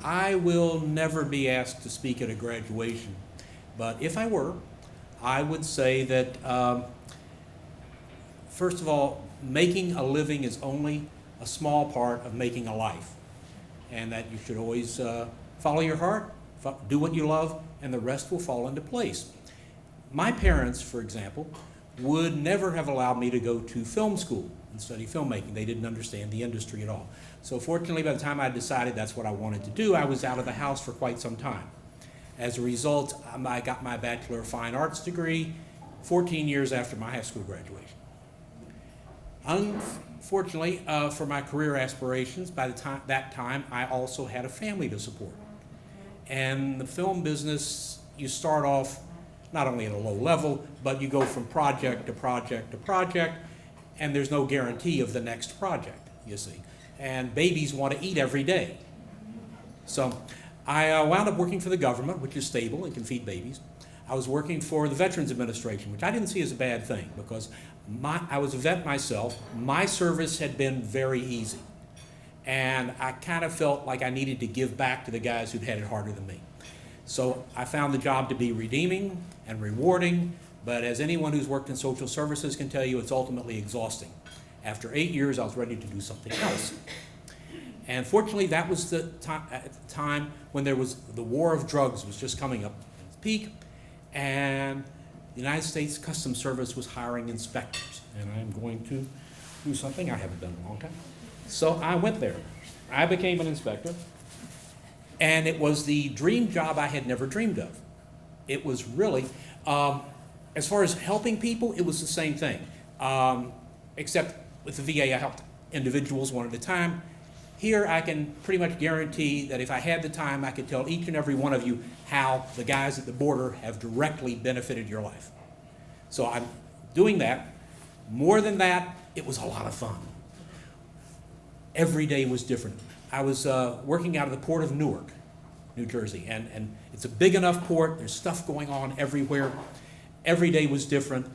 I will never be asked to speak at a graduation, but if I were, I would say that, first of all, making a living is only a small part of making a life, and that you should always follow your heart, do what you love, and the rest will fall into place. My parents, for example, would never have allowed me to go to film school and study filmmaking. They didn't understand the industry at all. So fortunately, by the time I decided that's what I wanted to do, I was out of the house for quite some time. As a result, I got my Bachelor of Fine Arts degree 14 years after my high school graduation. Unfortunately, for my career aspirations, by that time, I also had a family to support. And the film business, you start off not only at a low level, but you go from project to project to project, and there's no guarantee of the next project, you see. And babies want to eat every day. So I wound up working for the government, which is stable and can feed babies. I was working for the Veterans Administration, which I didn't see as a bad thing because I was a vet myself. My service had been very easy. And I kind of felt like I needed to give back to the guys who'd had it harder than me. So I found the job to be redeeming and rewarding, but as anyone who's worked in social services can tell you, it's ultimately exhausting. After 8 years, I was ready to do something else. And fortunately, that was the time when there was the war of drugs was just coming up at its peak, and the United States Customs Service was hiring inspectors. And I'm going to do something I haven't done in a long time. So I went there. I became an inspector, and it was the dream job I had never dreamed of. It was really, as far as helping people, it was the same thing. Except with the VA, I helped individuals one at a time. Here, I can pretty much guarantee that if I had the time, I could tell each and every one of you how the guys at the border have directly benefited your life. So I'm doing that. More than that, it was a lot of fun. Every day was different. I was working out of the port of Newark, New Jersey, and it's a big enough port. There's stuff going on everywhere. Every day was different,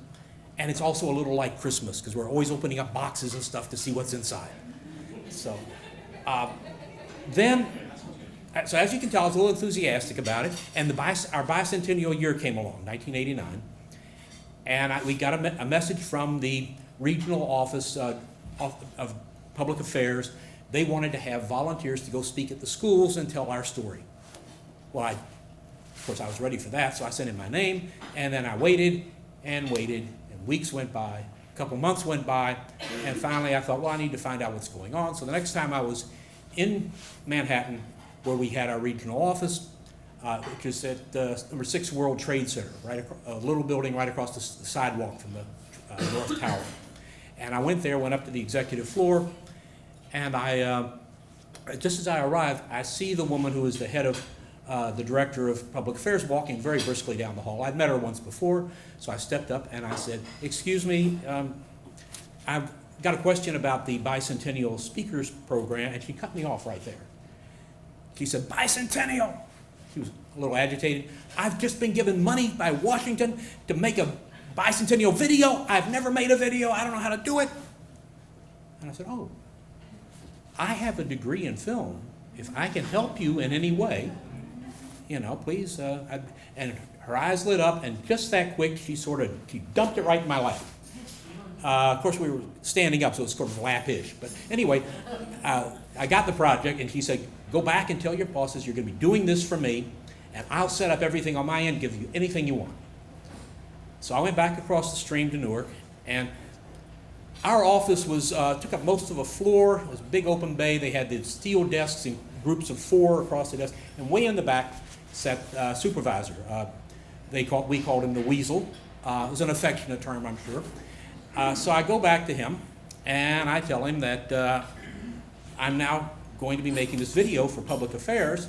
and it's also a little like Christmas because we're always opening up boxes and stuff to see what's inside. So so as you can tell, I was a little enthusiastic about it, and our bicentennial year came along, 1989, and we got a message from the regional office of Public Affairs. They wanted to have volunteers to go speak at the schools and tell our story. Well, of course, I was ready for that, so I sent in my name, and then I waited, and weeks went by, a couple months went by, and finally I thought, well, I need to find out what's going on. So the next time I was in Manhattan, where we had our regional office, which is at number 6 World Trade Center, a little building right across the sidewalk from the North Tower. And I went there, went up to the executive floor, and just as I arrived, I see the woman who is the head of the director of public affairs walking very briskly down the hall. I'd met her once before, so I stepped up and I said, "Excuse me, I've got a question about the bicentennial speakers program," and she cut me off right there. She said, "Bicentennial?" She was a little agitated. "I've just been given money by Washington to make a bicentennial video. I've never made a video. I don't know how to do it." And I said, "Oh, I have a degree in film. If I can help you in any way, please." And her eyes lit up, and just that quick, she dumped it right in my lap. Of course, we were standing up, so it's sort of lap-ish. But anyway, I got the project, and she said, "Go back and tell your bosses you're going to be doing this for me, and I'll set up everything on my end, give you anything you want." So I went back across the stream to Newark, and our office took up most of a floor. It was a big open bay. They had the steel desks in groups of 4 across the desk, and way in the back sat supervisor. We called him the Weasel. It was an affectionate term, I'm sure. So I go back to him, and I tell him that I'm now going to be making this video for public affairs,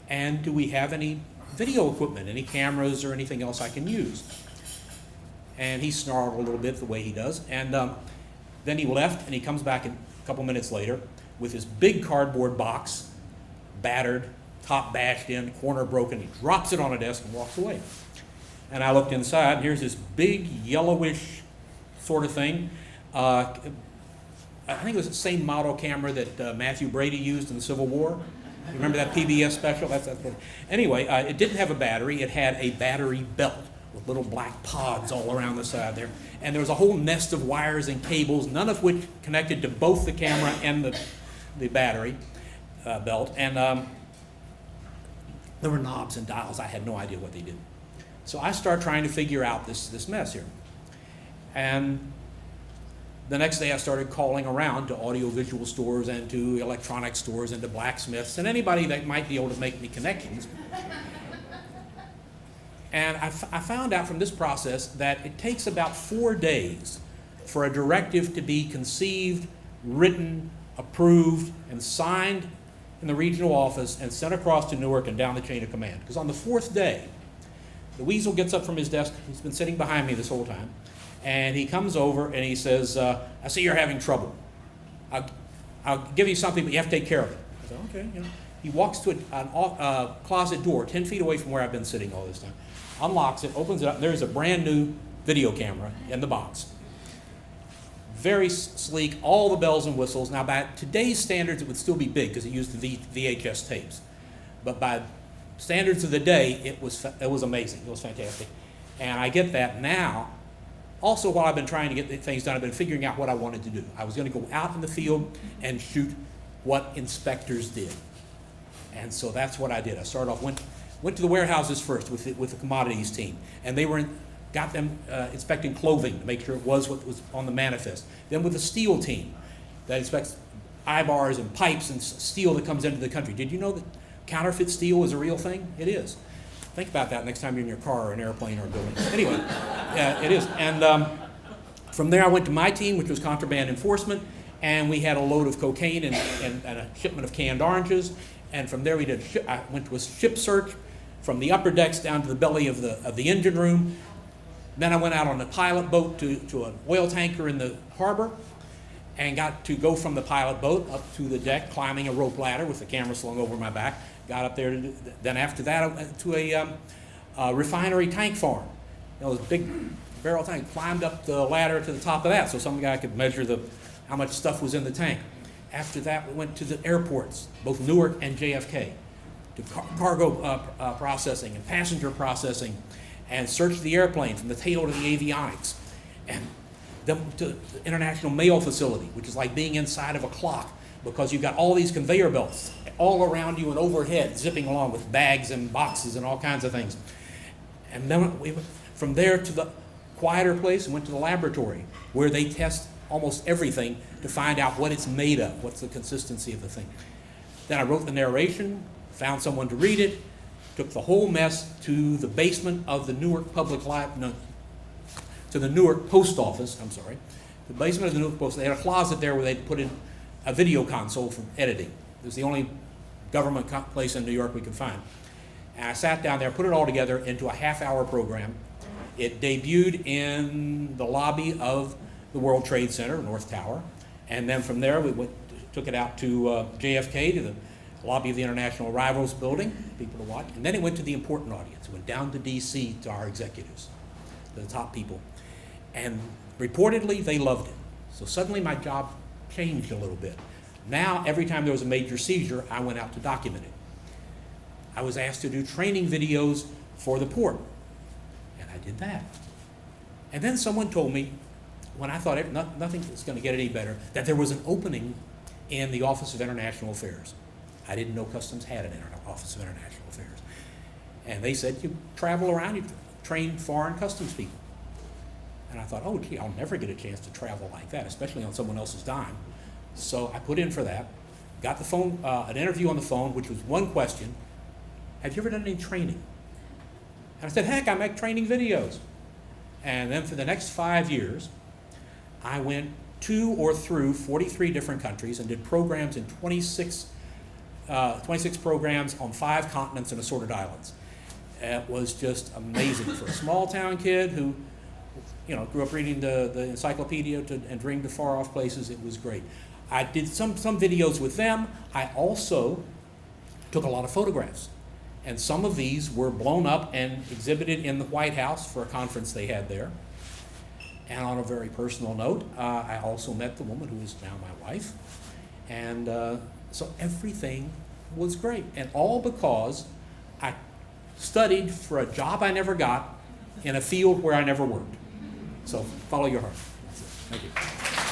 and do we have any video equipment, any cameras or anything else I can use? And he snarled a little bit the way he does, and then he left, and he comes back a couple minutes later with his big cardboard box, battered, top bashed in, corner broken. He drops it on a desk and walks away. And I looked inside, and here's this big yellowish sort of thing. I think it was the same model camera that Matthew Brady used in the Civil War. You remember that PBS special? That's what, anyway, it didn't have a battery. It had a battery belt with little black pods all around the side there. And there was a whole nest of wires and cables, none of which connected to both the camera and the battery belt. And there were knobs and dials. I had no idea what they did. So I started trying to figure out this mess here. And the next day I started calling around to audiovisual stores and to electronic stores and to blacksmiths and anybody that might be able to make me connections. And I found out from this process that it takes about 4 days for a directive to be conceived, written, approved, and signed in the regional office and sent across to Newark and down the chain of command. Because on the 4th day, the weasel gets up from his desk. He's been sitting behind me this whole time. And he comes over and he says, I see you're having trouble. I'll give you something, but you have to take care of it. I said, okay. You know. He walks to a closet door 10 feet away from where I've been sitting all this time, unlocks it, opens it up, and there's a brand new video camera in the box. Very sleek, all the bells and whistles. Now, by today's standards, it would still be big because it used the VHS tapes. But by standards of the day, it was amazing. It was fantastic. And I get that now. Also, while I've been trying to get things done, I've been figuring out what I wanted to do. I was going to go out in the field and shoot what inspectors did. And so that's what I did. I started off, went to the warehouses first with the commodities team. And they got them inspecting clothing to make sure it was what was on the manifest. Then with the steel team that inspects eye-bars and pipes and steel that comes into the country. Did you know that counterfeit steel is a real thing? It is. Think about that next time you're in your car or an airplane or a building. Anyway, it is. And from there I went to my team, which was contraband enforcement, and we had a load of cocaine and a shipment of canned oranges. And from there I went to a ship search from the upper decks down to the belly of the engine room. Then I went out on a pilot boat to an oil tanker in the harbor and got to go from the pilot boat up to the deck, climbing a rope ladder with the camera slung over my back. Got up there. Then after that, I went to a refinery tank farm. You know, those big barrel tank. Climbed up the ladder to the top of that so some guy could measure how much stuff was in the tank. After that, we went to the airports, both Newark and JFK, to cargo processing and passenger processing, and searched the airplane from the tail to the avionics. And then to the international mail facility, which is like being inside of a clock, because you've got all these conveyor belts all around you and overhead, zipping along with bags and boxes and all kinds of things. And then we went from there to the quieter place and went to the laboratory, where they test almost everything to find out what it's made of, what's the consistency of the thing. Then I wrote the narration, found someone to read it, took the whole mess to the basement of the Newark to the Newark Post Office, the basement of the Newark Post. They had a closet there where they'd put in a video console for editing. It was the only government place in New York we could find. And I sat down there, put it all together into a half-hour program. It debuted in the lobby of the World Trade Center, North Tower, and then from there we took it out to JFK, to the lobby of the International Arrivals Building, people to watch, and then it went to the important audience. It went down to D.C. to our executives, to the top people, and reportedly they loved it. So suddenly my job changed a little bit. Now, every time there was a major seizure, I went out to document it. I was asked to do training videos for the port, and I did that. And then someone told me, when I thought nothing was going to get any better, that there was an opening in the Office of International Affairs. I didn't know Customs had an Office of International Affairs. And they said, you travel around, you train foreign customs people. And I thought, oh, gee, I'll never get a chance to travel like that, especially on someone else's dime. So I put in for that, got the phone, an interview on the phone, which was one question: have you ever done any training? And I said, heck, I make training videos. And then for the next 5 years, I went to or through 43 different countries and did programs in 26 programs on 5 continents and assorted islands. It was just amazing for a small town kid who, grew up reading the encyclopedia and dreamed of far off places. It was great. I did some videos with them. I also took a lot of photographs. And some of these were blown up and exhibited in the White House for a conference they had there. And on a very personal note, I also met the woman who is now my wife. And so everything was great. And all because I studied for a job I never got in a field where I never worked. So follow your heart. That's it. Thank you.